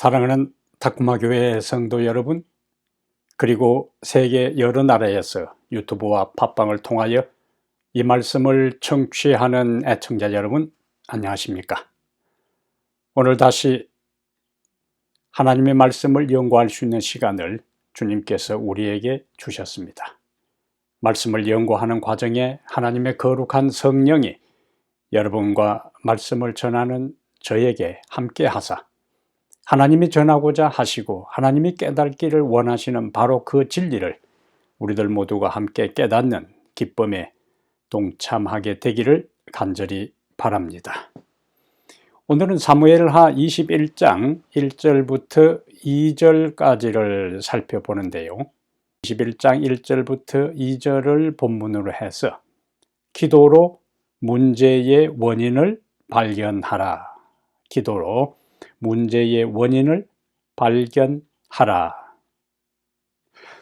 사랑하는 타쿠마교회 성도 여러분, 그리고 세계 여러 나라에서 유튜브와 팟빵을 통하여 이 말씀을 청취하는 애청자 여러분, 안녕하십니까? 오늘 다시 하나님의 말씀을 연구할 수 있는 시간을 주님께서 우리에게 주셨습니다. 말씀을 연구하는 과정에 하나님의 거룩한 성령이 여러분과 말씀을 전하는 저에게 함께 하사 하나님이 전하고자 하시고 하나님이 깨닫기를 원하시는 바로 그 진리를 우리들 모두가 함께 깨닫는 기쁨에 동참하게 되기를 간절히 바랍니다. 오늘은 사무엘하 21장 1절부터 2절까지를 살펴보는데요. 21장 1절부터 2절을 본문으로 해서 기도로 문제의 원인을 발견하라. 기도로 문제의 원인을 발견하라.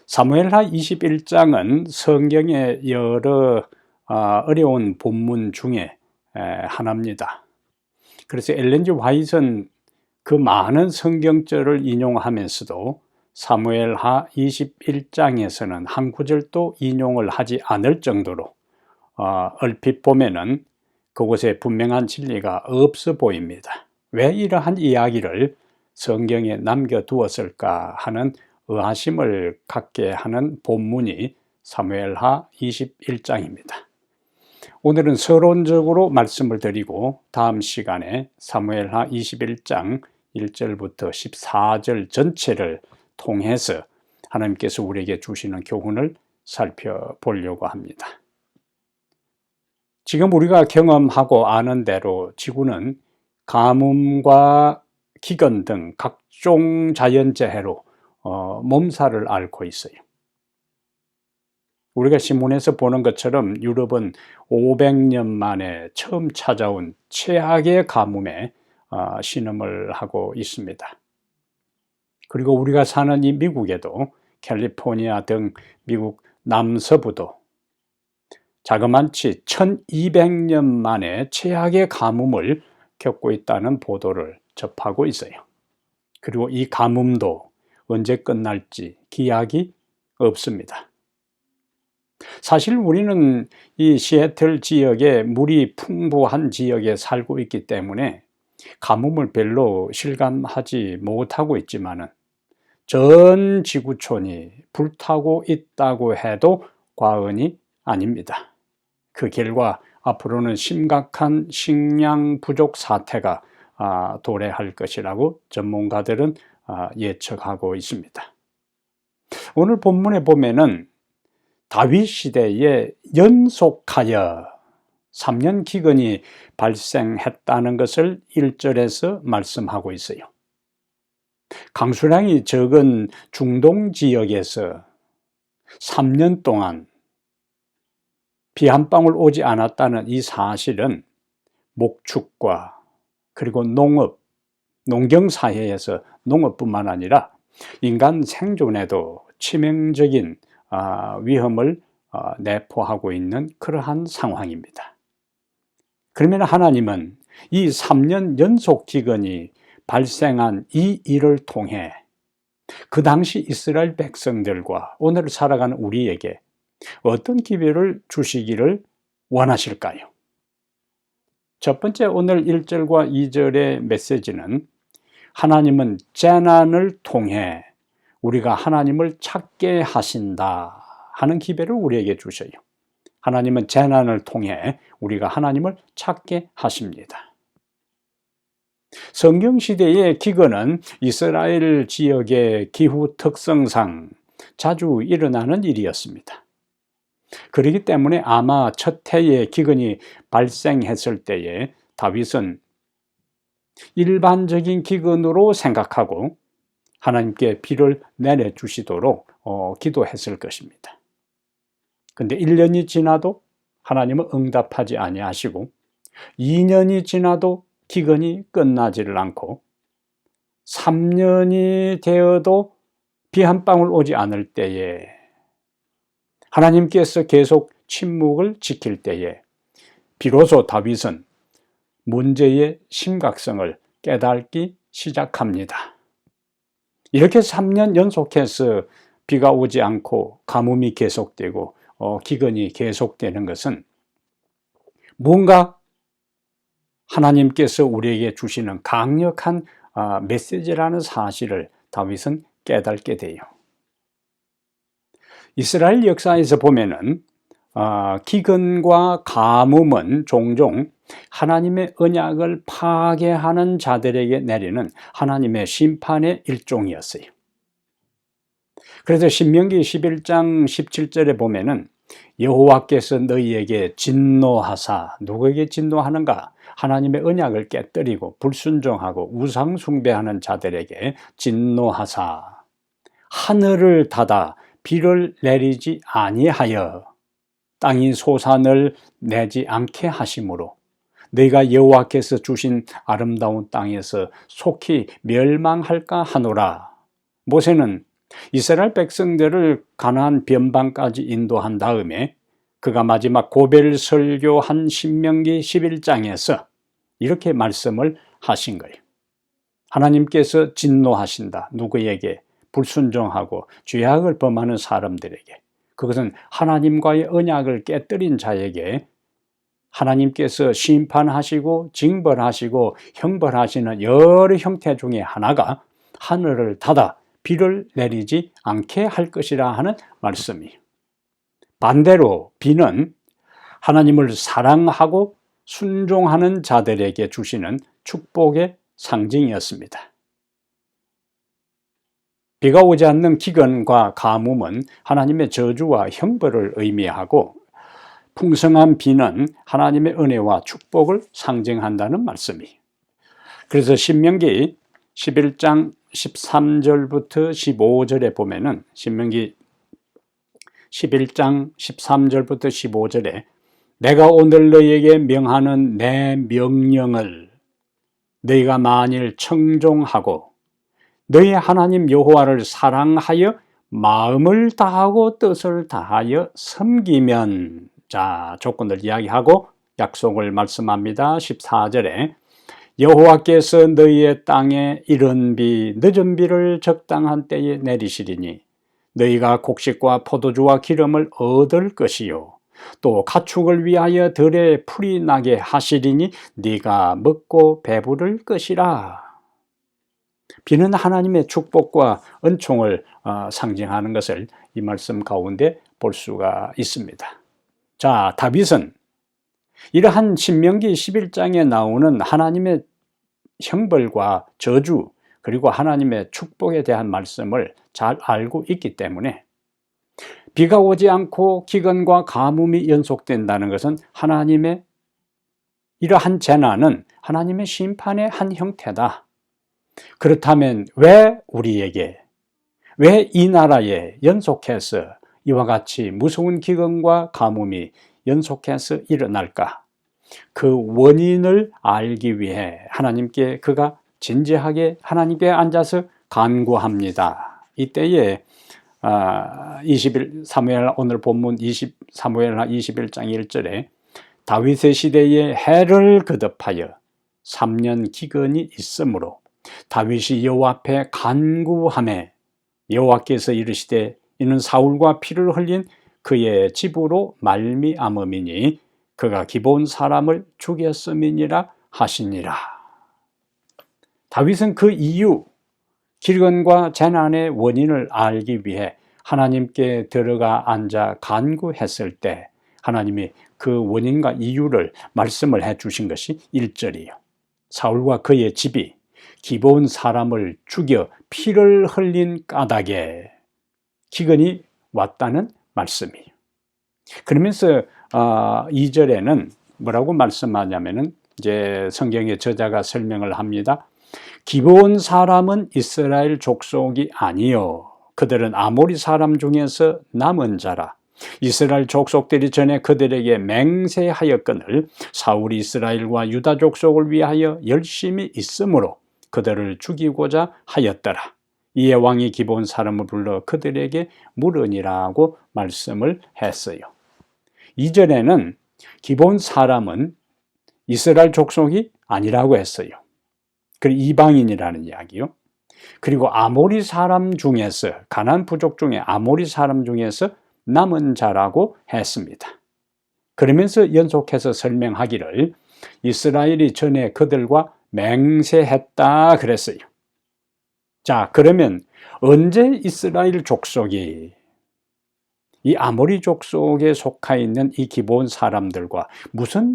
사무엘하 21장은 성경의 여러 어려운 본문 중에 하나입니다. 그래서 엘렌 G. 화이트는 그 많은 성경절을 인용하면서도 사무엘하 21장에서는 한 구절도 인용을 하지 않을 정도로 얼핏 보면은 그곳에 분명한 진리가 없어 보입니다. 왜 이러한 이야기를 성경에 남겨두었을까 하는 의아심을 갖게 하는 본문이 사무엘하 21장입니다. 오늘은 서론적으로 말씀을 드리고 다음 시간에 사무엘하 21장 1절부터 14절 전체를 통해서 하나님께서 우리에게 주시는 교훈을 살펴보려고 합니다. 지금 우리가 경험하고 아는 대로 지구는 가뭄과 기근 등 각종 자연재해로 몸살을 앓고 있어요. 우리가 신문에서 보는 것처럼 유럽은 500년 만에 처음 찾아온 최악의 가뭄에 신음을 하고 있습니다. 그리고 우리가 사는 이 미국에도 캘리포니아 등 미국 남서부도 자그만치 1200년 만에 최악의 가뭄을 겪고 있다는 보도를 접하고 있어요. 그리고 이 가뭄도 언제 끝날지 기약이 없습니다. 사실 우리는 이 시애틀 지역에 물이 풍부한 지역에 살고 있기 때문에 가뭄을 별로 실감하지 못하고 있지만은 전 지구촌이 불타고 있다고 해도 과언이 아닙니다. 그 결과 앞으로는 심각한 식량 부족 사태가 도래할 것이라고 전문가들은 예측하고 있습니다. 오늘 본문에 보면은 다윗 시대에 연속하여 3년 기근이 발생했다는 것을 1절에서 말씀하고 있어요. 강수량이 적은 중동 지역에서 3년 동안 비 한 방울 오지 않았다는 이 사실은 목축과 그리고 농경사회에서 농업뿐만 아니라 인간 생존에도 치명적인 위험을 내포하고 있는 그러한 상황입니다. 그러면 하나님은 이 3년 연속 기근이 발생한 이 일을 통해 그 당시 이스라엘 백성들과 오늘 살아가는 우리에게 어떤 기회를 주시기를 원하실까요? 첫 번째 오늘 1절과 2절의 메시지는 하나님은 재난을 통해 우리가 하나님을 찾게 하신다 하는 기회를 우리에게 주셔요. 하나님은 재난을 통해 우리가 하나님을 찾게 하십니다. 성경시대의 기근은 이스라엘 지역의 기후 특성상 자주 일어나는 일이었습니다. 그렇기 때문에 아마 첫 해의 기근이 발생했을 때에 다윗은 일반적인 기근으로 생각하고 하나님께 비를 내려주시도록 기도했을 것입니다. 근데 1년이 지나도 하나님은 응답하지 아니하시고 2년이 지나도 기근이 끝나지를 않고 3년이 되어도 비 한 방울 오지 않을 때에 하나님께서 계속 침묵을 지킬 때에 비로소 다윗은 문제의 심각성을 깨닫기 시작합니다. 이렇게 3년 연속해서 비가 오지 않고 가뭄이 계속되고 기근이 계속되는 것은 뭔가 하나님께서 우리에게 주시는 강력한 메시지라는 사실을 다윗은 깨닫게 돼요. 이스라엘 역사에서 보면은 기근과 가뭄은 종종 하나님의 언약을 파괴하는 자들에게 내리는 하나님의 심판의 일종이었어요. 그래서 신명기 11장 17절에 보면은 여호와께서 너희에게 진노하사, 누구에게 진노하는가? 하나님의 언약을 깨뜨리고 불순종하고 우상 숭배하는 자들에게 진노하사 하늘을 닫아 비를 내리지 아니하여 땅이 소산을 내지 않게 하심으로 너희가 여호와께서 주신 아름다운 땅에서 속히 멸망할까 하노라. 모세는 이스라엘 백성들을 가나안 변방까지 인도한 다음에 그가 마지막 고별 설교한 신명기 11장에서 이렇게 말씀을 하신 거예요. 하나님께서 진노하신다. 누구에게? 불순종하고 죄악을 범하는 사람들에게. 그것은 하나님과의 언약을 깨뜨린 자에게 하나님께서 심판하시고 징벌하시고 형벌하시는 여러 형태 중에 하나가 하늘을 닫아 비를 내리지 않게 할 것이라 하는 말씀이에요. 반대로 비는 하나님을 사랑하고 순종하는 자들에게 주시는 축복의 상징이었습니다. 비가 오지 않는 기근과 가뭄은 하나님의 저주와 형벌을 의미하고 풍성한 비는 하나님의 은혜와 축복을 상징한다는 말씀이에요. 그래서 신명기 11장 13절부터 15절에 보면은 신명기 11장 13절부터 15절에 내가 오늘 너희에게 명하는 내 명령을 너희가 만일 청종하고 너희 하나님 여호와를 사랑하여 마음을 다하고 뜻을 다하여 섬기면, 자, 조건을 이야기하고 약속을 말씀합니다. 14절에 여호와께서 너희의 땅에 이른 비 늦은 비를 적당한 때에 내리시리니 너희가 곡식과 포도주와 기름을 얻을 것이요 또 가축을 위하여 들에 풀이 나게 하시리니 네가 먹고 배부를 것이라. 비는 하나님의 축복과 은총을 상징하는 것을 이 말씀 가운데 볼 수가 있습니다. 자, 다윗은 이러한 신명기 11장에 나오는 하나님의 형벌과 저주 그리고 하나님의 축복에 대한 말씀을 잘 알고 있기 때문에 비가 오지 않고 기근과 가뭄이 연속된다는 것은 하나님의 이러한 재난은 하나님의 심판의 한 형태다. 그렇다면 왜 우리에게, 왜 이 나라에 연속해서 이와 같이 무서운 기근과 가뭄이 연속해서 일어날까? 그 원인을 알기 위해 하나님께 그가 진지하게 하나님께 앉아서 간구합니다. 이때에 21사무엘 오늘 본문 20사무엘하 21장 1절에 다윗의 시대에 해를 거듭하여 3년 기근이 있으므로 다윗이 여호와 앞에 간구하매 여호와께서 이르시되 이는 사울과 피를 흘린 그의 집으로 말미암음이니 그가 기브온 사람을 죽였음이니라 하시니라. 다윗은 그 이유, 기근과 재난의 원인을 알기 위해 하나님께 들어가 앉아 간구했을 때 하나님이 그 원인과 이유를 말씀을 해 주신 것이 1절이에요. 사울과 그의 집이 기브온 사람을 죽여 피를 흘린 까닭에 기근이 왔다는 말씀이에요. 그러면서 2절에는 뭐라고 말씀하냐면은 이제 성경의 저자가 설명을 합니다. 기브온 사람은 이스라엘 족속이 아니요 그들은 아모리 사람 중에서 남은 자라. 이스라엘 족속들이 전에 그들에게 맹세하였거늘 사울이 이스라엘과 유다 족속을 위하여 열심히 있으므로 그들을 죽이고자 하였더라. 이에 왕이 기브온 사람을 불러 그들에게 물으니라고 말씀을 했어요. 이전에는 기브온 사람은 이스라엘 족속이 아니라고 했어요. 그리고 이방인이라는 이야기요. 그리고 아모리 사람 중에서, 가나안 부족 중에 아모리 사람 중에서 남은 자라고 했습니다. 그러면서 연속해서 설명하기를 이스라엘이 전에 그들과 맹세했다 그랬어요. 자, 그러면 언제 이스라엘 족속이 이 아모리 족속에 속해 있는 이 기브온 사람들과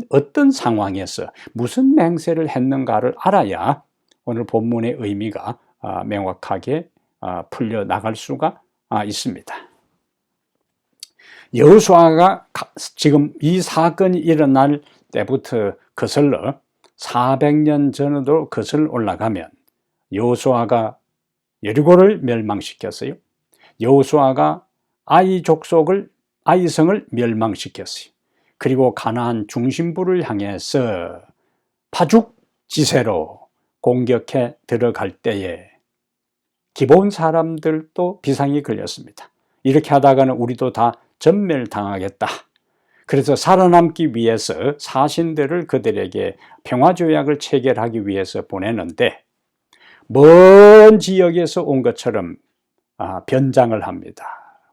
어떤 상황에서 무슨 맹세를 했는가를 알아야 오늘 본문의 의미가 명확하게 풀려 나갈 수가 있습니다. 여호수아가 지금 이 사건이 일어날 때부터 거슬러 400년 전으로 거슬러 올라가면 여호수아가 여리고를 멸망시켰어요. 여호수아가 아이 족속을 아이성을 멸망시켰어요. 그리고 가나안 중심부를 향해서 파죽지세로 공격해 들어갈 때에 기브온 사람들도 비상이 걸렸습니다. 이렇게 하다가는 우리도 다 전멸당하겠다. 그래서 살아남기 위해서 사신들을 그들에게 평화조약을 체결하기 위해서 보내는데 먼 지역에서 온 것처럼 변장을 합니다.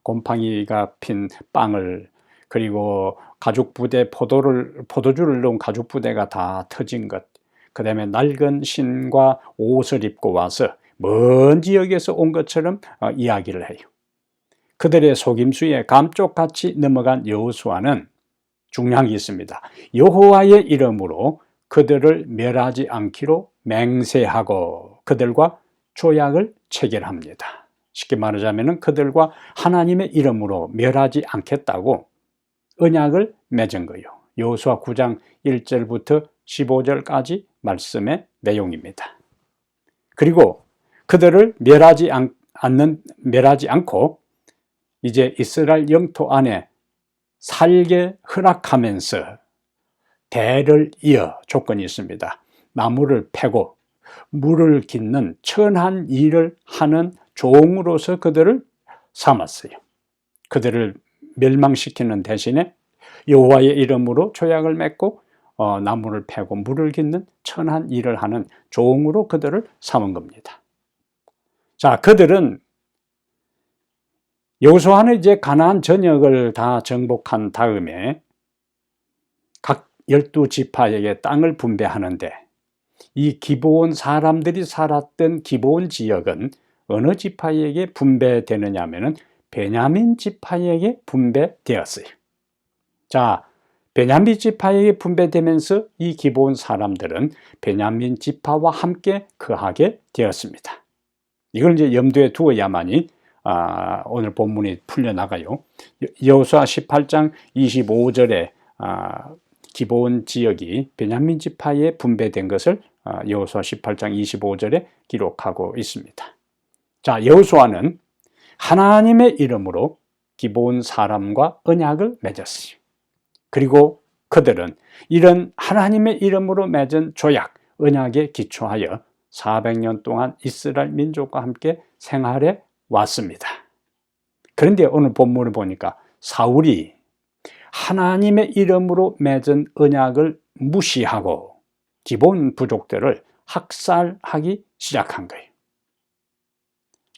곰팡이가 핀 빵을, 그리고 가죽부대 포도주를 넣은 가죽부대가 다 터진 것, 그 다음에 낡은 신과 옷을 입고 와서 먼 지역에서 온 것처럼 이야기를 해요. 그들의 속임수에 감쪽같이 넘어간 여호수아는 중요한 게 있습니다. 여호와의 이름으로 그들을 멸하지 않기로 맹세하고 그들과 조약을 체결합니다. 쉽게 말하자면 그들과 하나님의 이름으로 멸하지 않겠다고 언약을 맺은 거예요. 여호수아 9장 1절부터 15절까지 말씀의 내용입니다. 그리고 그들을 멸하지 않고 이제 이스라엘 영토 안에 살게 허락하면서 대를 이어 조건이 있습니다. 나무를 패고 물을 깃는 천한 일을 하는 종으로서 그들을 삼았어요. 그들을 멸망시키는 대신에 여호와의 이름으로 조약을 맺고 나무를 패고 물을 깃는 천한 일을 하는 종으로 그들을 삼은 겁니다. 자, 그들은 여호수아는 이제 가나안 전역을 다 정복한 다음에 각 12지파에게 땅을 분배하는데, 이 기브온 사람들이 살았던 기브온 지역은 어느 지파에게 분배되느냐 하면은 베냐민 지파에게 분배되었어요. 자, 베냐민 지파에게 분배되면서 이 기브온 사람들은 베냐민 지파와 함께 거하게 되었습니다. 이걸 이제 염두에 두어야만이 오늘 본문이 풀려나가요. 여호수아 18장 25절에 기브온 지역이 베냐민 지파에 분배된 것을 여호수아 18장 25절에 기록하고 있습니다. 자, 여호수아는 하나님의 이름으로 기브온 사람과 언약을 맺었어요. 그리고 그들은 이런 하나님의 이름으로 맺은 조약, 언약에 기초하여 400년 동안 이스라엘 민족과 함께 생활해 왔습니다. 그런데 오늘 본문을 보니까 사울이 하나님의 이름으로 맺은 언약을 무시하고 기브온 부족들을 학살하기 시작한 거예요.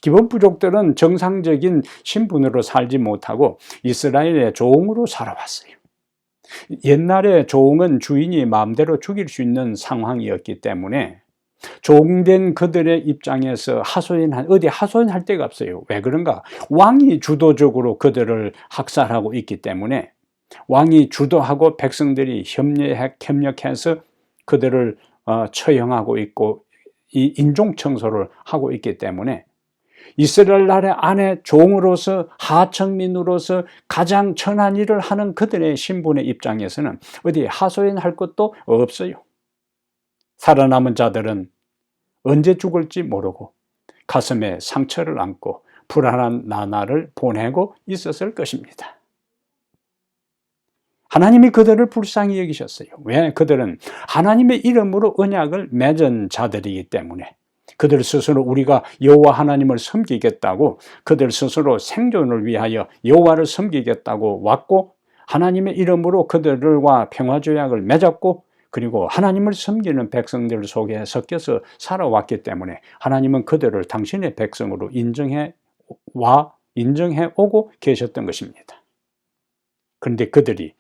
기브온 부족들은 정상적인 신분으로 살지 못하고 이스라엘의 종으로 살아왔어요. 옛날에 종은 주인이 마음대로 죽일 수 있는 상황이었기 때문에 종된 그들의 입장에서 어디 하소연할 데가 없어요. 왜 그런가? 왕이 주도적으로 그들을 학살하고 있기 때문에, 왕이 주도하고 백성들이 협력해서 그들을 처형하고 있고 이 인종 청소를 하고 있기 때문에 이스라엘 나라 안에 종으로서 하청민으로서 가장 천한 일을 하는 그들의 신분의 입장에서는 어디 하소연할 것도 없어요. 살아남은 자들은 언제 죽을지 모르고 가슴에 상처를 안고 불안한 나날을 보내고 있었을 것입니다. 하나님이 그들을 불쌍히 여기셨어요. 왜? 그들은 하나님의 이름으로 언약을 맺은 자들이기 때문에, 그들 스스로 우리가 여호와 하나님을 섬기겠다고, 그들 스스로 생존을 위하여 여호와를 섬기겠다고 왔고, 하나님의 이름으로 그들과 평화조약을 맺었고, 그리고 하나님을 섬기는 백성들 속에 섞여서 살아왔기 때문에 하나님은 그들을 당신의 백성으로 인정해 오고 계셨던 것입니다. 그런데 그들이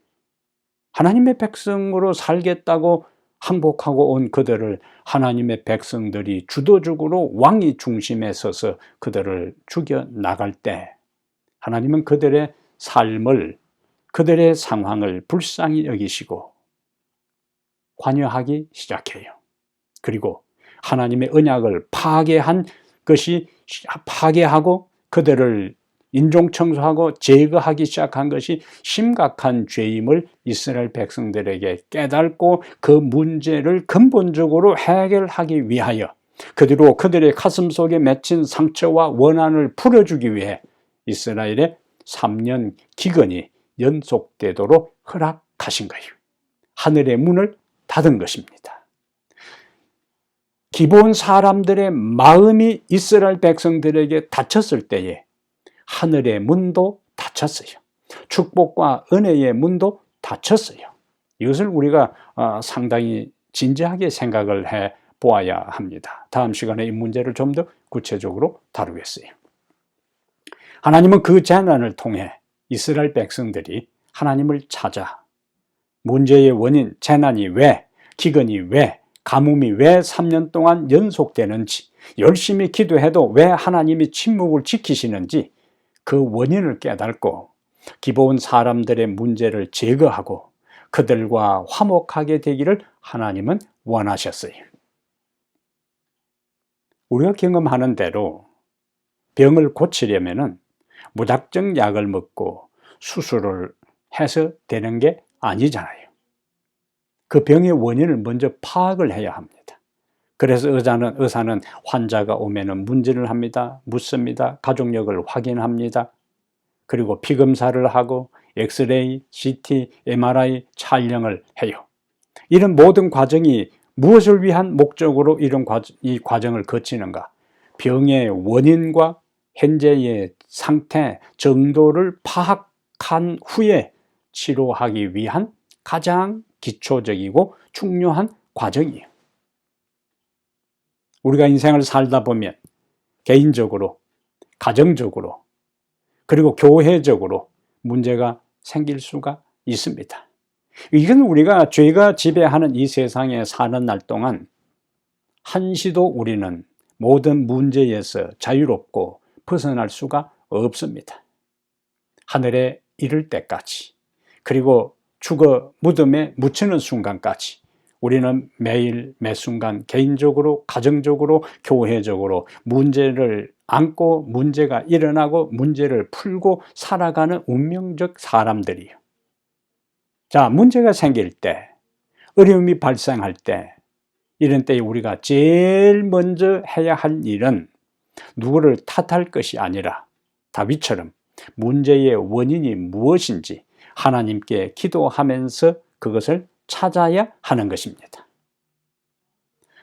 하나님의 백성으로 살겠다고 항복하고 온 그들을 하나님의 백성들이 주도적으로 왕이 중심에 서서 그들을 죽여나갈 때 하나님은 그들의 삶을, 그들의 상황을 불쌍히 여기시고 관여하기 시작해요. 그리고 하나님의 언약을 파괴하고 그들을 인종청소하고 제거하기 시작한 것이 심각한 죄임을 이스라엘 백성들에게 깨닫고 그 문제를 근본적으로 해결하기 위하여, 그대로 그들의 가슴 속에 맺힌 상처와 원한을 풀어주기 위해 이스라엘의 3년 기근이 연속되도록 허락하신 거예요. 하늘의 문을 닫은 것입니다. 기브온 사람들의 마음이 이스라엘 백성들에게 닫혔을 때에 하늘의 문도 닫혔어요. 축복과 은혜의 문도 닫혔어요. 이것을 우리가 상당히 진지하게 생각을 해 보아야 합니다. 다음 시간에 이 문제를 좀 더 구체적으로 다루겠어요. 하나님은 그 재난을 통해 이스라엘 백성들이 하나님을 찾아 문제의 원인, 재난이 왜, 기근이 왜, 가뭄이 왜 3년 동안 연속되는지, 열심히 기도해도 왜 하나님이 침묵을 지키시는지 그 원인을 깨닫고 기브온 사람들의 문제를 제거하고 그들과 화목하게 되기를 하나님은 원하셨어요. 우리가 경험하는 대로 병을 고치려면은 무작정 약을 먹고 수술을 해서 되는 게 아니잖아요. 그 병의 원인을 먼저 파악을 해야 합니다. 그래서 의사는 환자가 오면은 문진을 합니다. 묻습니다. 가족력을 확인합니다. 그리고 피검사를 하고 엑스레이, CT, MRI 촬영을 해요. 이런 모든 과정이 무엇을 위한 목적으로 이 과정을 거치는가? 병의 원인과 현재의 상태, 정도를 파악한 후에 치료하기 위한 가장 기초적이고 중요한 과정이에요. 우리가 인생을 살다 보면 개인적으로, 가정적으로, 그리고 교회적으로 문제가 생길 수가 있습니다. 이건 우리가 죄가 지배하는 이 세상에 사는 날 동안 한시도 우리는 모든 문제에서 자유롭고 벗어날 수가 없습니다. 하늘에 이를 때까지, 그리고 죽어 무덤에 묻히는 순간까지 우리는 매일 매순간 개인적으로, 가정적으로, 교회적으로 문제를 안고 문제가 일어나고 문제를 풀고 살아가는 운명적 사람들이에요. 자, 문제가 생길 때, 어려움이 발생할 때, 이런 때에 우리가 제일 먼저 해야 할 일은 누구를 탓할 것이 아니라 다윗처럼 문제의 원인이 무엇인지 하나님께 기도하면서 그것을 찾아야 하는 것입니다.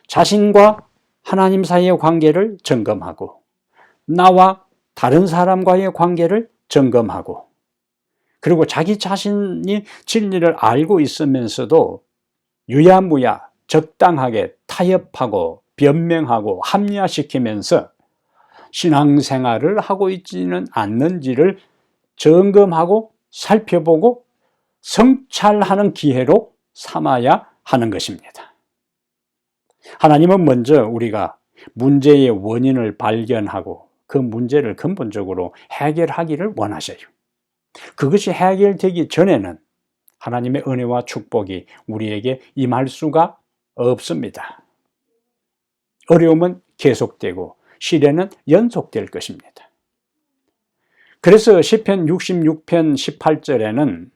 자신과 하나님 사이의 관계를 점검하고 나와 다른 사람과의 관계를 점검하고 그리고 자기 자신이 진리를 알고 있으면서도 유야무야 적당하게 타협하고 변명하고 합리화시키면서 신앙생활을 하고 있지는 않는지를 점검하고 살펴보고 성찰하는 기회로 삼아야 하는 것입니다. 하나님은 먼저 우리가 문제의 원인을 발견하고 그 문제를 근본적으로 해결하기를 원하셔요. 그것이 해결되기 전에는 하나님의 은혜와 축복이 우리에게 임할 수가 없습니다. 어려움은 계속되고 시련은 연속될 것입니다. 그래서 시편 66편 18절에는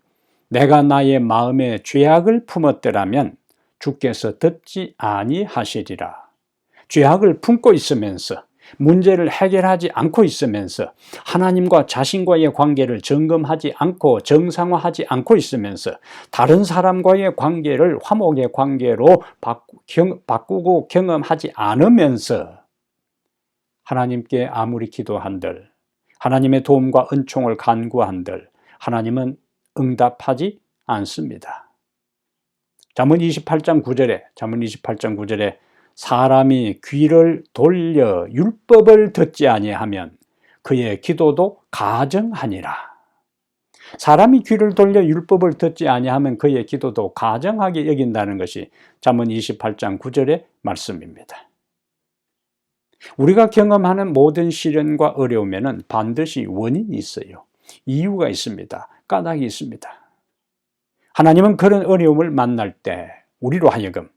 내가 나의 마음에 죄악을 품었더라면 주께서 듣지 아니하시리라. 죄악을 품고 있으면서 문제를 해결하지 않고 있으면서 하나님과 자신과의 관계를 점검하지 않고 정상화하지 않고 있으면서 다른 사람과의 관계를 화목의 관계로 바꾸고 경험하지 않으면서 하나님께 아무리 기도한들, 하나님의 도움과 은총을 간구한들 하나님은 응답하지 않습니다. 잠언 28장 9절에 사람이 귀를 돌려 율법을 듣지 아니하면 그의 기도도 가정하니라. 사람이 귀를 돌려 율법을 듣지 아니하면 그의 기도도 가정하게 여긴다는 것이 잠언 28장 9절의 말씀입니다. 우리가 경험하는 모든 시련과 어려움에는 반드시 원인이 있어요. 이유가 있습니다. 까닭이 있습니다. 하나님은 그런 어려움을 만날 때 우리로 하여금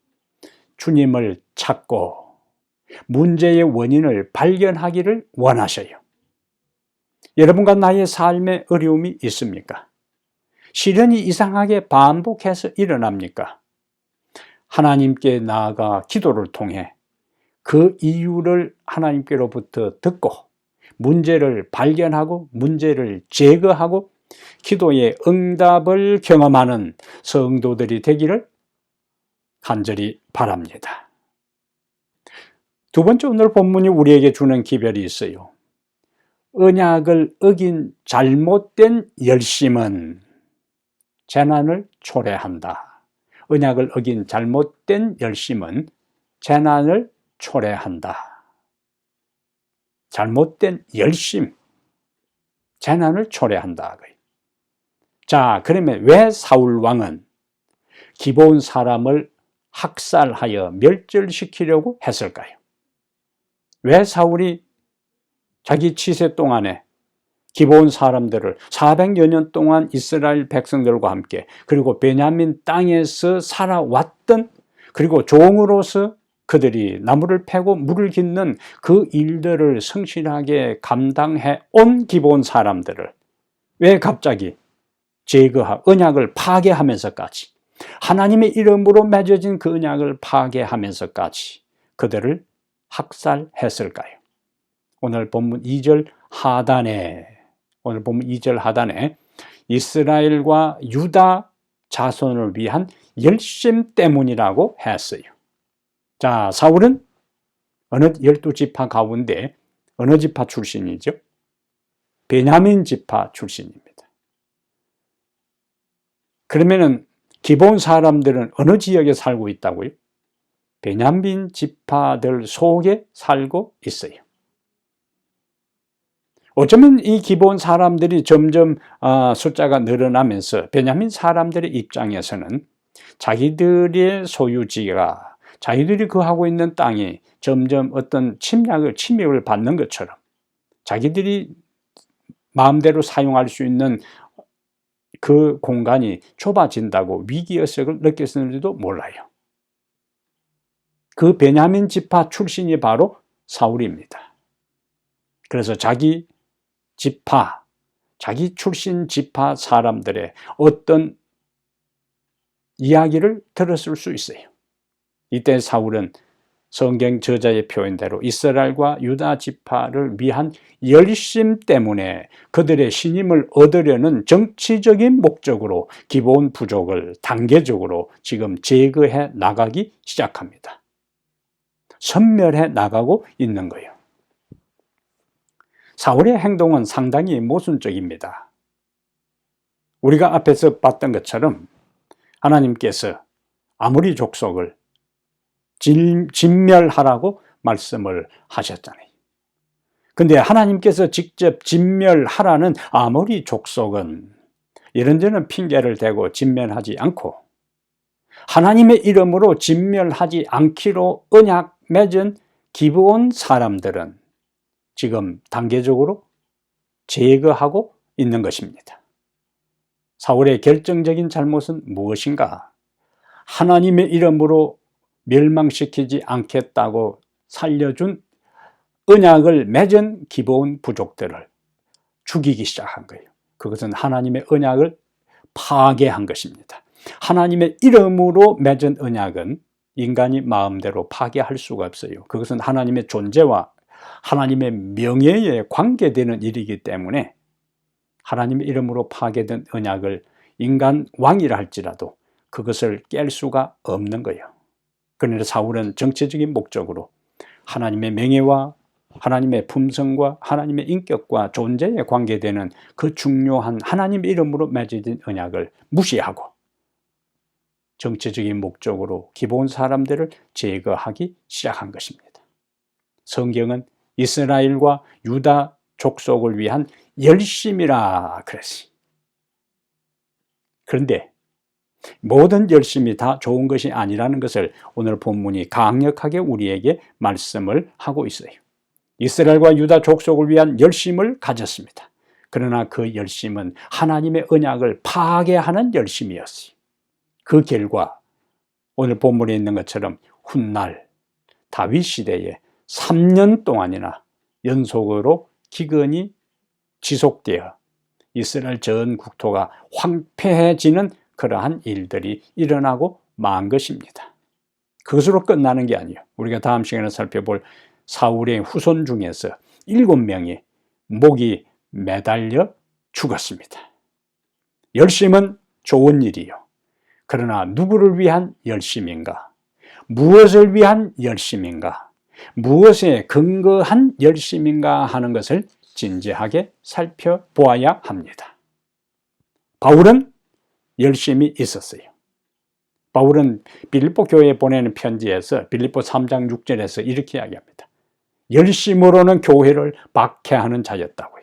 주님을 찾고 문제의 원인을 발견하기를 원하셔요. 여러분과 나의 삶에 어려움이 있습니까? 시련이 이상하게 반복해서 일어납니까? 하나님께 나아가 기도를 통해 그 이유를 하나님께로부터 듣고 문제를 발견하고 문제를 제거하고 기도의 응답을 경험하는 성도들이 되기를 간절히 바랍니다. 두 번째, 오늘 본문이 우리에게 주는 기별이 있어요. 언약을 어긴 잘못된 열심은 재난을 초래한다. 언약을 어긴 잘못된 열심은 재난을 초래한다. 잘못된 열심, 재난을 초래한다. 자, 그러면 왜 사울 왕은 기브온 사람을 학살하여 멸절시키려고 했을까요? 왜 사울이 자기 치세 동안에 기브온 사람들을 400여 년 동안 이스라엘 백성들과 함께, 그리고 베냐민 땅에서 살아왔던, 그리고 종으로서 그들이 나무를 패고 물을 깃는 그 일들을 성실하게 감당해 온 기브온 사람들을 왜 갑자기 제거하고 언약을 파괴하면서까지, 하나님의 이름으로 맺어진 그 언약을 파괴하면서까지 그들을 학살했을까요? 오늘 본문 2절 하단에 이스라엘과 유다 자손을 위한 열심 때문이라고 했어요. 자, 사울은 어느 12지파 가운데 어느 지파 출신이죠? 베냐민 지파 출신입니다. 그러면은 기브온 사람들은 어느 지역에 살고 있다고요? 베냐민 지파들 속에 살고 있어요. 어쩌면 이 기브온 사람들이 점점 숫자가 늘어나면서 베냐민 사람들의 입장에서는 자기들의 소유지가, 자기들이 거하고 있는 땅이 점점 어떤 침입을 받는 것처럼 자기들이 마음대로 사용할 수 있는 그 공간이 좁아진다고 위기의식을 느꼈을지도 몰라요. 그 베냐민 지파 출신이 바로 사울입니다. 그래서 자기 지파, 자기 출신 지파 사람들의 어떤 이야기를 들었을 수 있어요. 이때 사울은 성경 저자의 표현대로 이스라엘과 유다 지파를 위한 열심 때문에 그들의 신임을 얻으려는 정치적인 목적으로 기브온 부족을 단계적으로 지금 제거해 나가기 시작합니다. 섬멸해 나가고 있는 거예요. 사울의 행동은 상당히 모순적입니다. 우리가 앞에서 봤던 것처럼 하나님께서 아모리 족속을 진멸하라고 말씀을 하셨잖아요. 근데 하나님께서 직접 진멸하라는 아모리 족속은 이런저런 핑계를 대고 진멸하지 않고 하나님의 이름으로 진멸하지 않기로 언약 맺은 기브온 사람들은 지금 단계적으로 제거하고 있는 것입니다. 사울의 결정적인 잘못은 무엇인가? 하나님의 이름으로 멸망시키지 않겠다고 살려준 언약을 맺은 기브온 부족들을 죽이기 시작한 거예요. 그것은 하나님의 언약을 파괴한 것입니다. 하나님의 이름으로 맺은 언약은 인간이 마음대로 파괴할 수가 없어요. 그것은 하나님의 존재와 하나님의 명예에 관계되는 일이기 때문에 하나님의 이름으로 파괴된 언약을 인간 왕이라 할지라도 그것을 깰 수가 없는 거예요. 그런데 사울은 정치적인 목적으로 하나님의 명예와 하나님의 품성과 하나님의 인격과 존재에 관계되는 그 중요한 하나님의 이름으로 맺어진 언약을 무시하고 정치적인 목적으로 기브온 사람들을 제거하기 시작한 것입니다. 성경은 이스라엘과 유다 족속을 위한 열심이라 그랬어요. 그런데 모든 열심이 다 좋은 것이 아니라는 것을 오늘 본문이 강력하게 우리에게 말씀을 하고 있어요. 이스라엘과 유다 족속을 위한 열심을 가졌습니다. 그러나 그 열심은 하나님의 언약을 파괴하는 열심이었어요. 그 결과 오늘 본문에 있는 것처럼 훗날 다윗 시대에 3년 동안이나 연속으로 기근이 지속되어 이스라엘 전 국토가 황폐해지는 그러한 일들이 일어나고 만 것입니다. 그것으로 끝나는 게 아니에요. 우리가 다음 시간에 살펴볼 사울의 후손 중에서 7명이 목이 매달려 죽었습니다. 열심은 좋은 일이요. 그러나 누구를 위한 열심인가? 무엇을 위한 열심인가? 무엇에 근거한 열심인가 하는 것을 진지하게 살펴보아야 합니다. 바울은 열심이 있었어요. 바울은 빌립보 교회에 보내는 편지에서 빌립보 3장 6절에서 이렇게 이야기합니다. 열심으로는 교회를 박해하는 자였다고요.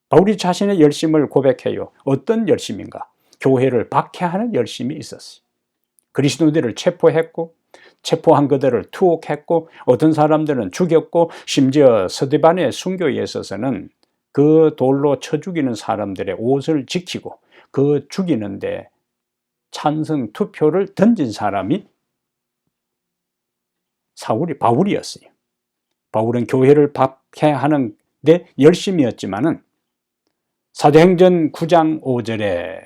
바울이 자신의 열심을 고백해요. 어떤 열심인가? 교회를 박해하는 열심이 있었어요. 그리스도인들을 체포했고, 체포한 그들을 투옥했고, 어떤 사람들은 죽였고, 심지어 스데반의 순교에 있어서는 그 돌로 쳐 죽이는 사람들의 옷을 지키고 그 죽이는데 찬성 투표를 던진 사람이 바울이었어요. 바울은 교회를 박해하는 데 열심이었지만은 사도행전 9장 5절에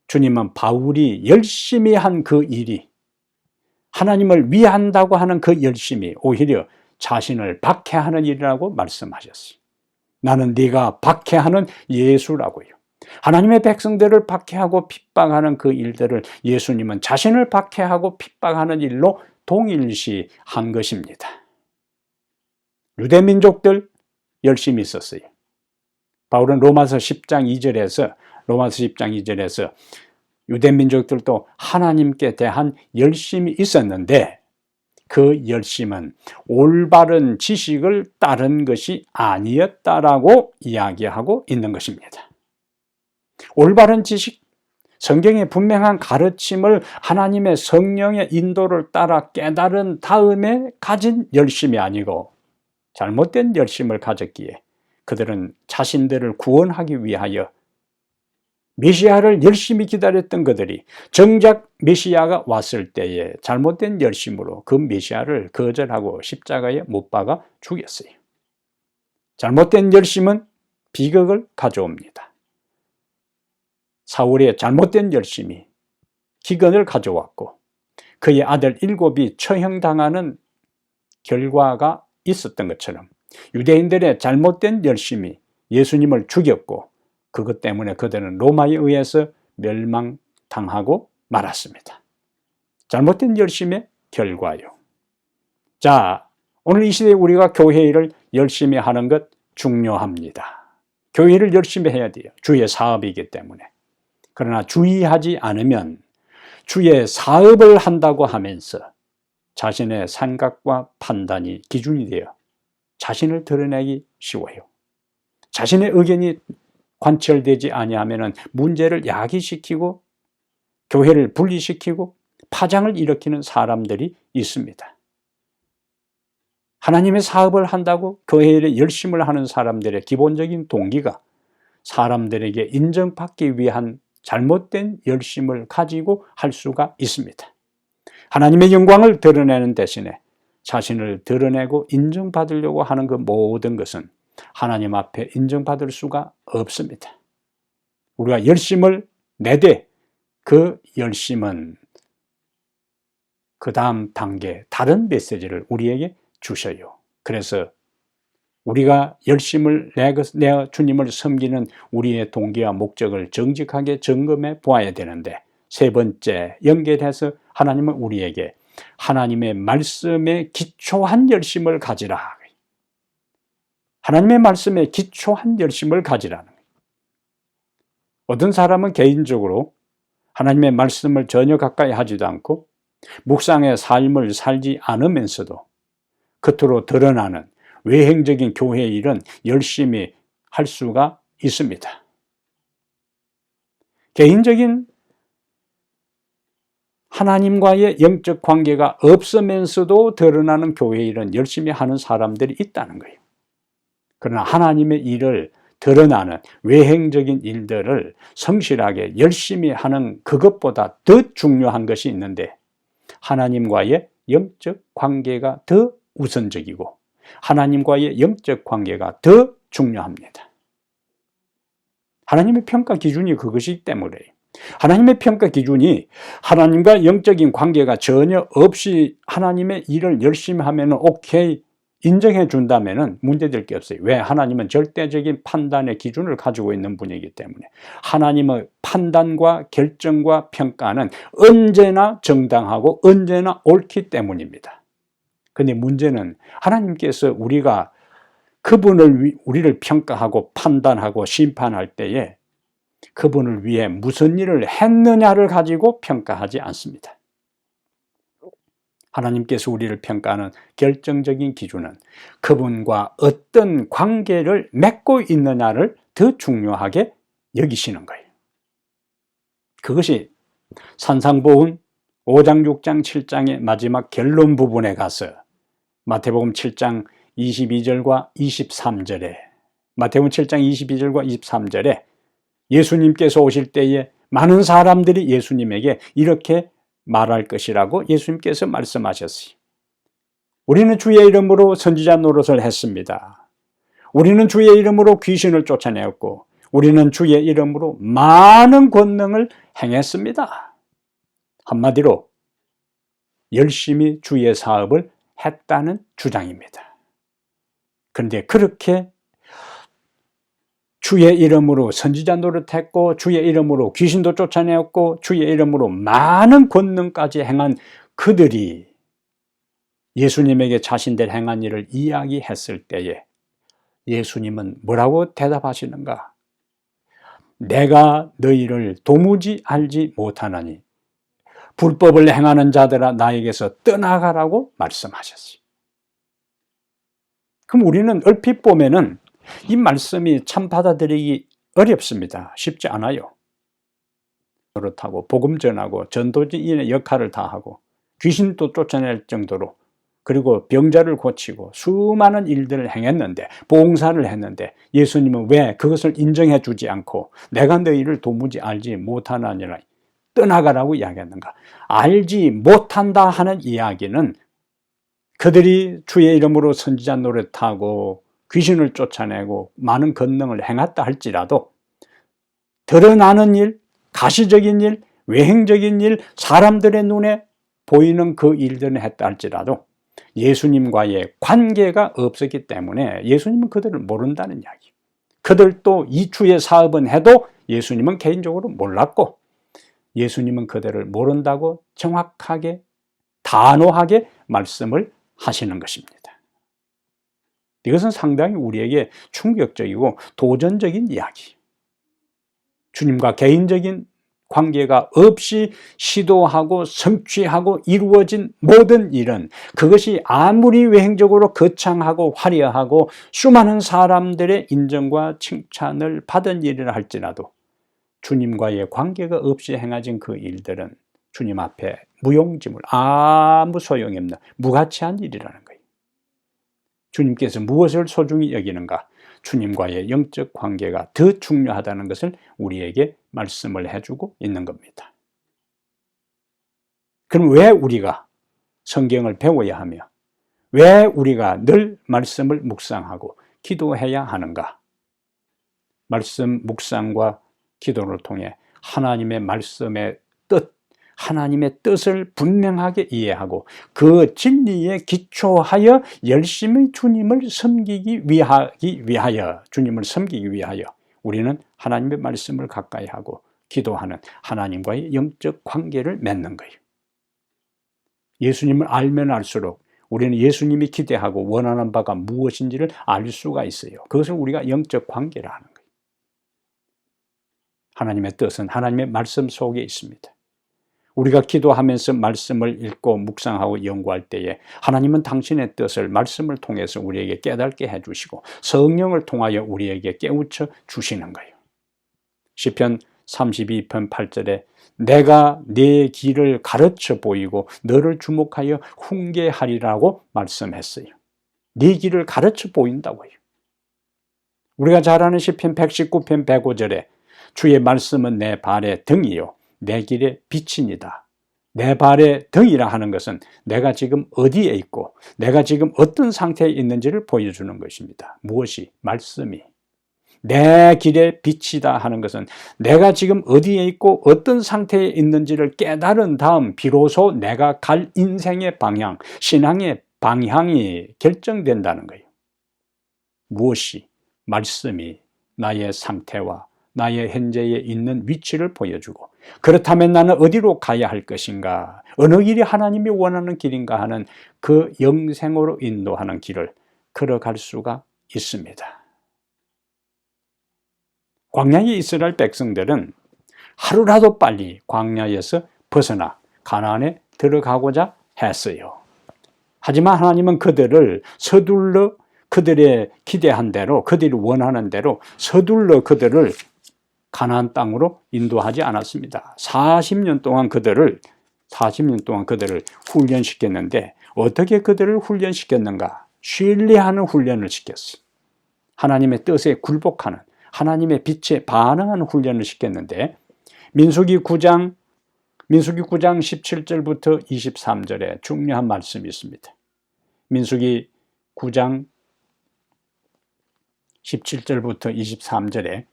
주님은 바울이 열심히 한 그 일이, 하나님을 위한다고 하는 그 열심이 오히려 자신을 박해하는 일이라고 말씀하셨어요. 나는 네가 박해하는 예수라고요. 하나님의 백성들을 박해하고 핍박하는 그 일들을 예수님은 자신을 박해하고 핍박하는 일로 동일시한 것입니다. 유대 민족들 열심히 있었어요. 바울은 로마서 10장 2절에서 유대 민족들도 하나님께 대한 열심이 있었는데 그 열심은 올바른 지식을 따른 것이 아니었다라고 이야기하고 있는 것입니다. 올바른 지식, 성경의 분명한 가르침을 하나님의 성령의 인도를 따라 깨달은 다음에 가진 열심이 아니고 잘못된 열심을 가졌기에 그들은 자신들을 구원하기 위하여 메시아를 열심히 기다렸던 그들이 정작 메시아가 왔을 때에 잘못된 열심으로 그 메시아를 거절하고 십자가에 못 박아 죽였어요. 잘못된 열심은 비극을 가져옵니다. 사울의 잘못된 열심이 기근을 가져왔고 그의 아들 7이 처형당하는 결과가 있었던 것처럼 유대인들의 잘못된 열심이 예수님을 죽였고 그것 때문에 그들은 로마에 의해서 멸망당하고 말았습니다. 잘못된 열심의 결과요. 자, 오늘 이 시대에 우리가 교회 일을 열심히 하는 것 중요합니다. 교회 일을 열심히 해야 돼요. 주의 사업이기 때문에. 그러나 주의하지 않으면 주의 사업을 한다고 하면서 자신의 생각과 판단이 기준이 되어 자신을 드러내기 쉬워요. 자신의 의견이 관철되지 아니하면 문제를 야기시키고 교회를 분리시키고 파장을 일으키는 사람들이 있습니다. 하나님의 사업을 한다고 교회에 열심을 하는 사람들의 기본적인 동기가 사람들에게 인정받기 위한 잘못된 열심을 가지고 할 수가 있습니다. 하나님의 영광을 드러내는 대신에 자신을 드러내고 인정받으려고 하는 그 모든 것은 하나님 앞에 인정받을 수가 없습니다. 우리가 열심을 내되 그 열심은 그 다음 단계 다른 메시지를 우리에게 주셔요. 그래서 우리가 열심을 내어 주님을 섬기는 우리의 동기와 목적을 정직하게 점검해 보아야 되는데 세 번째 연결해서 하나님은 우리에게 하나님의 말씀에 기초한 열심을 가지라. 하나님의 말씀에 기초한 열심을 가지라는 거예요. 어떤 사람은 개인적으로 하나님의 말씀을 전혀 가까이 하지도 않고 묵상의 삶을 살지 않으면서도 겉으로 드러나는 외행적인 교회 일은 열심히 할 수가 있습니다. 개인적인 하나님과의 영적 관계가 없으면서도 드러나는 교회 일은 열심히 하는 사람들이 있다는 거예요. 그러나 하나님의 일을 드러나는 외행적인 일들을 성실하게 열심히 하는 그것보다 더 중요한 것이 있는데 하나님과의 영적 관계가 더 우선적이고 하나님과의 영적 관계가 더 중요합니다. 하나님의 평가 기준이 그것이기 때문에 하나님의 평가 기준이 하나님과 영적인 관계가 전혀 없이 하나님의 일을 열심히 하면 오케이, 인정해 준다면은 문제될 게 없어요. 왜? 하나님은 절대적인 판단의 기준을 가지고 있는 분이기 때문에 하나님의 판단과 결정과 평가는 언제나 정당하고 언제나 옳기 때문입니다. 근데 문제는 하나님께서 우리가 우리를 평가하고 판단하고 심판할 때에 그분을 위해 무슨 일을 했느냐를 가지고 평가하지 않습니다. 하나님께서 우리를 평가하는 결정적인 기준은 그분과 어떤 관계를 맺고 있느냐를 더 중요하게 여기시는 거예요. 그것이 산상보훈 5장, 6장, 7장의 마지막 결론 부분에 가서 마태복음 7장 22절과 23절에 마태복음 7장 22절과 23절에 예수님께서 오실 때에 많은 사람들이 예수님에게 이렇게 말할 것이라고 예수님께서 말씀하셨어요. 우리는 주의 이름으로 선지자 노릇을 했습니다. 우리는 주의 이름으로 귀신을 쫓아내었고 우리는 주의 이름으로 많은 권능을 행했습니다. 한마디로 열심히 주의 사업을 했다는 주장입니다. 그런데 그렇게 주의 이름으로 선지자 노릇했고 주의 이름으로 귀신도 쫓아내었고 주의 이름으로 많은 권능까지 행한 그들이 예수님에게 자신들 행한 일을 이야기했을 때에 예수님은 뭐라고 대답하시는가? 내가 너희를 도무지 알지 못하나니 불법을 행하는 자들아 나에게서 떠나가라고 말씀하셨어요. 그럼 우리는 얼핏 보면은 이 말씀이 참 받아들이기 어렵습니다. 쉽지 않아요. 그렇다고 복음 전하고 전도지인의 역할을 다하고 귀신도 쫓아낼 정도로 그리고 병자를 고치고 수많은 일들을 행했는데 봉사를 했는데 예수님은 왜 그것을 인정해 주지 않고 내가 너희를 도무지 알지 못하나니라 떠나가라고 이야기했는가? 알지 못한다 하는 이야기는 그들이 주의 이름으로 선지자 노릇하고 귀신을 쫓아내고 많은 권능을 행했다 할지라도 드러나는 일, 가시적인 일, 외행적인 일, 사람들의 눈에 보이는 그 일들을 했다 할지라도 예수님과의 관계가 없었기 때문에 예수님은 그들을 모른다는 이야기. 그들도 이 주의 사업은 해도 예수님은 개인적으로 몰랐고 예수님은 그들을 모른다고 정확하게 단호하게 말씀을 하시는 것입니다. 이것은 상당히 우리에게 충격적이고 도전적인 이야기. 주님과 개인적인 관계가 없이 시도하고 성취하고 이루어진 모든 일은 그것이 아무리 외행적으로 거창하고 화려하고 수많은 사람들의 인정과 칭찬을 받은 일이라 할지라도 주님과의 관계가 없이 행해진 그 일들은 주님 앞에 무용지물, 아무 소용이 없는 무가치한 일이라는 거예요. 주님께서 무엇을 소중히 여기는가? 주님과의 영적 관계가 더 중요하다는 것을 우리에게 말씀을 해주고 있는 겁니다. 그럼 왜 우리가 성경을 배워야 하며 왜 우리가 늘 말씀을 묵상하고 기도해야 하는가? 말씀 묵상과 기도를 통해 하나님의 말씀의 뜻, 하나님의 뜻을 분명하게 이해하고 그 진리에 기초하여 열심히 주님을 섬기기 위하여 우리는 하나님의 말씀을 가까이 하고 기도하는 하나님과의 영적 관계를 맺는 거예요. 예수님을 알면 알수록 우리는 예수님이 기대하고 원하는 바가 무엇인지를 알 수가 있어요. 그것을 우리가 영적 관계라 하는 거예요. 하나님의 뜻은 하나님의 말씀 속에 있습니다. 우리가 기도하면서 말씀을 읽고 묵상하고 연구할 때에 하나님은 당신의 뜻을 말씀을 통해서 우리에게 깨닫게 해주시고 성령을 통하여 우리에게 깨우쳐 주시는 거예요. 시편 32편 8절에 내가 네 길을 가르쳐 보이고 너를 주목하여 훈계하리라고 말씀했어요. 네 길을 가르쳐 보인다고요. 우리가 잘 아는 시편 119편 105절에 주의 말씀은 내 발의 등이요 내 길의 빛이니다. 내 발의 등이라 하는 것은 내가 지금 어디에 있고 내가 지금 어떤 상태에 있는지를 보여주는 것입니다. 무엇이? 말씀이. 내 길의 빛이다 하는 것은 내가 지금 어디에 있고 어떤 상태에 있는지를 깨달은 다음 비로소 내가 갈 인생의 방향, 신앙의 방향이 결정된다는 거예요. 무엇이, 말씀이 나의 상태와 나의 현재에 있는 위치를 보여주고, 그렇다면 나는 어디로 가야 할 것인가, 어느 길이 하나님이 원하는 길인가 하는 그 영생으로 인도하는 길을 걸어갈 수가 있습니다. 광야에 이스라엘 백성들은 하루라도 빨리 광야에서 벗어나 가나안에 들어가고자 했어요. 하지만 하나님은 그들을 서둘러, 그들의 기대한 대로, 그들이 원하는 대로 서둘러 그들을 가나안 땅으로 인도하지 않았습니다. 40년 동안 그들을 훈련시켰는데, 어떻게 그들을 훈련시켰는가? 신뢰하는 훈련을 시켰어요. 하나님의 뜻에 굴복하는, 하나님의 빛에 반응하는 훈련을 시켰는데, 민수기 9장 17절부터 23절에 중요한 말씀이 있습니다. 민수기 9장 17절부터 23절에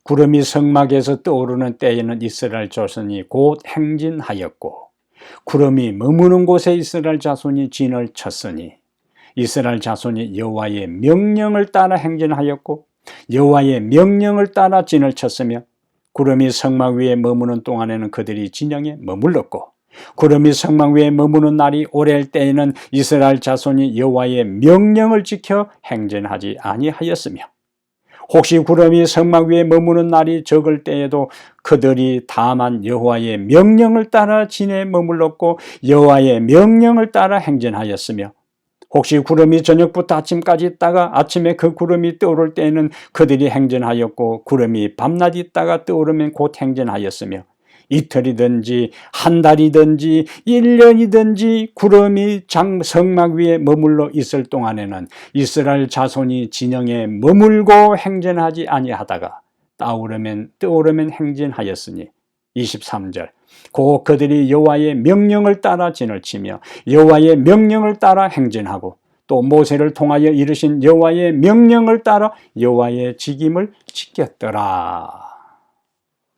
구름이 성막에서 떠오르는 때에는 이스라엘 자손이 곧 행진하였고, 구름이 머무는 곳에 이스라엘 자손이 진을 쳤으니 이스라엘 자손이 여호와의 명령을 따라 행진하였고 여호와의 명령을 따라 진을 쳤으며, 구름이 성막 위에 머무는 동안에는 그들이 진영에 머물렀고, 구름이 성막 위에 머무는 날이 오래할 때에는 이스라엘 자손이 여호와의 명령을 지켜 행진하지 아니하였으며, 혹시 구름이 성막 위에 머무는 날이 적을 때에도 그들이 다만 여호와의 명령을 따라 진에 머물렀고 여호와의 명령을 따라 행진하였으며, 혹시 구름이 저녁부터 아침까지 있다가 아침에 그 구름이 떠오를 때에는 그들이 행진하였고, 구름이 밤낮 있다가 떠오르면 곧 행진하였으며, 이틀이든지 한 달이든지 1년이든지 구름이 성막 위에 머물러 있을 동안에는 이스라엘 자손이 진영에 머물고 행진하지 아니하다가 떠오르면 행진하였으니, 23절, 곧 그들이 여호와의 명령을 따라 진을 치며 여호와의 명령을 따라 행진하고, 또 모세를 통하여 이르신 여호와의 명령을 따라 여호와의 직임을 지켰더라.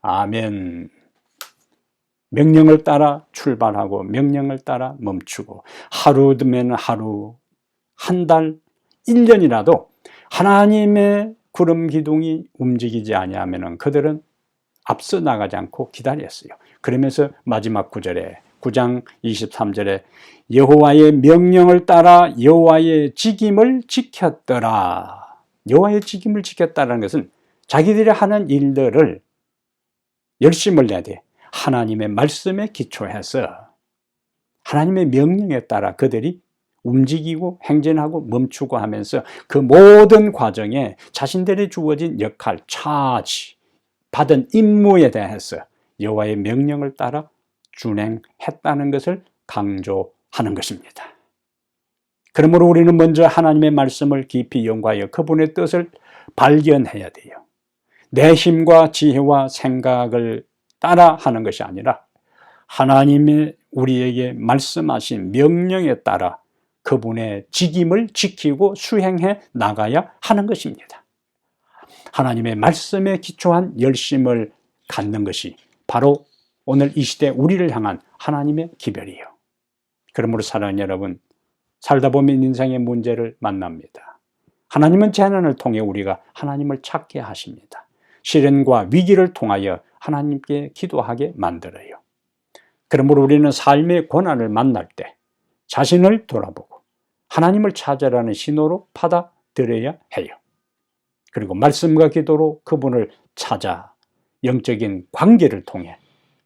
아멘. 명령을 따라 출발하고 명령을 따라 멈추고, 하루면 하루, 한 달, 1년이라도 하나님의 구름 기둥이 움직이지 아니하면 그들은 앞서 나가지 않고 기다렸어요. 그러면서 마지막 9장 23절에 여호와의 명령을 따라 여호와의 직임을 지켰더라. 여호와의 직임을 지켰다는 것은 자기들이 하는 일들을 열심을 내야 돼. 하나님의 말씀에 기초해서 하나님의 명령에 따라 그들이 움직이고 행진하고 멈추고 하면서 그 모든 과정에 자신들이 주어진 역할, 차지, 받은 임무에 대해서 여호와의 명령을 따라 준행했다는 것을 강조하는 것입니다. 그러므로 우리는 먼저 하나님의 말씀을 깊이 연구하여 그분의 뜻을 발견해야 돼요. 내 힘과 지혜와 생각을 따라 하는 것이 아니라 하나님의 우리에게 말씀하신 명령에 따라 그분의 직임을 지키고 수행해 나가야 하는 것입니다. 하나님의 말씀에 기초한 열심을 갖는 것이 바로 오늘 이 시대 우리를 향한 하나님의 기별이에요. 그러므로 사랑하는 여러분, 살다 보면 인생의 문제를 만납니다. 하나님은 재난을 통해 우리가 하나님을 찾게 하십니다. 시련과 위기를 통하여 하나님께 기도하게 만들어요. 그러므로 우리는 삶의 고난을 만날 때 자신을 돌아보고 하나님을 찾으라는 신호로 받아들여야 해요. 그리고 말씀과 기도로 그분을 찾아 영적인 관계를 통해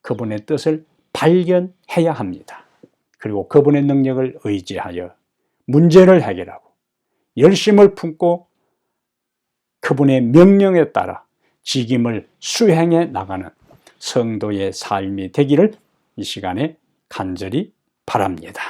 그분의 뜻을 발견해야 합니다. 그리고 그분의 능력을 의지하여 문제를 해결하고 열심을 품고 그분의 명령에 따라 직임을 수행해 나가는 성도의 삶이 되기를 이 시간에 간절히 바랍니다.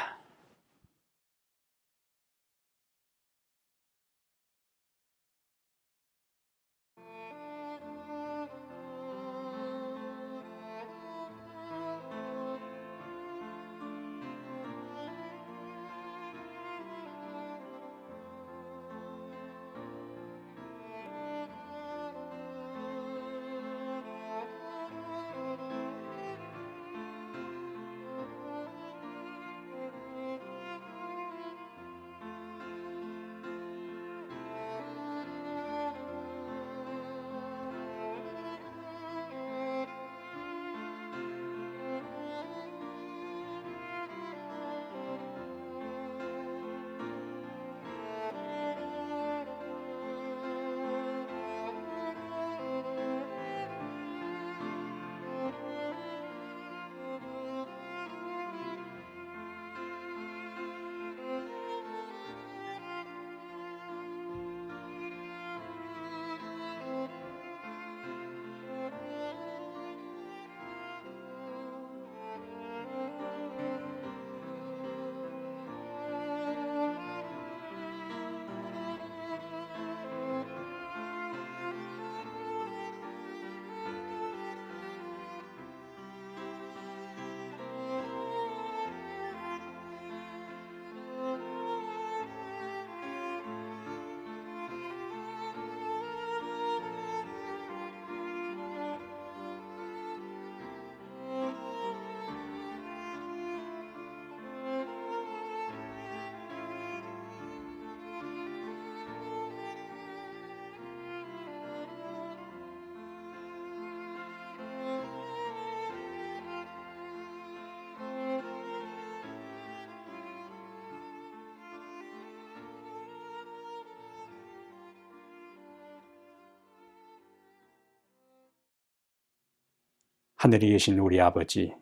하늘에 계신 우리 아버지,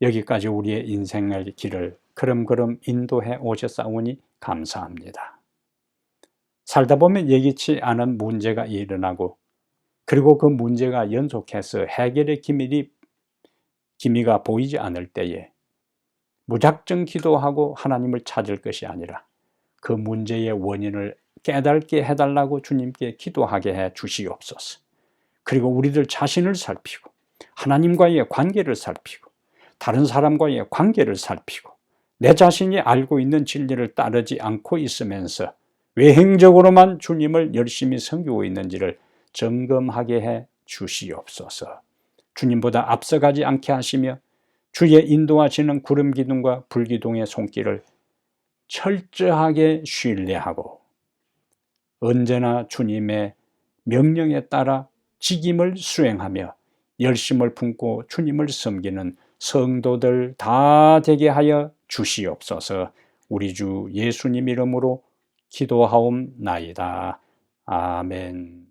여기까지 우리의 인생의 길을 걸음걸음 인도해 오셨사오니 감사합니다. 살다 보면 예기치 않은 문제가 일어나고, 그리고 그 문제가 연속해서 해결의 기미가 보이지 않을 때에 무작정 기도하고 하나님을 찾을 것이 아니라 그 문제의 원인을 깨닫게 해달라고 주님께 기도하게 해 주시옵소서. 그리고 우리들 자신을 살피고 하나님과의 관계를 살피고 다른 사람과의 관계를 살피고 내 자신이 알고 있는 진리를 따르지 않고 있으면서 외행적으로만 주님을 열심히 섬기고 있는지를 점검하게 해 주시옵소서. 주님보다 앞서가지 않게 하시며 주의 인도하시는 구름 기둥과 불 기둥의 손길을 철저하게 신뢰하고 언제나 주님의 명령에 따라 직임을 수행하며 열심을 품고 주님을 섬기는 성도들 다 되게 하여 주시옵소서. 우리 주 예수님 이름으로 기도하옵나이다. 아멘.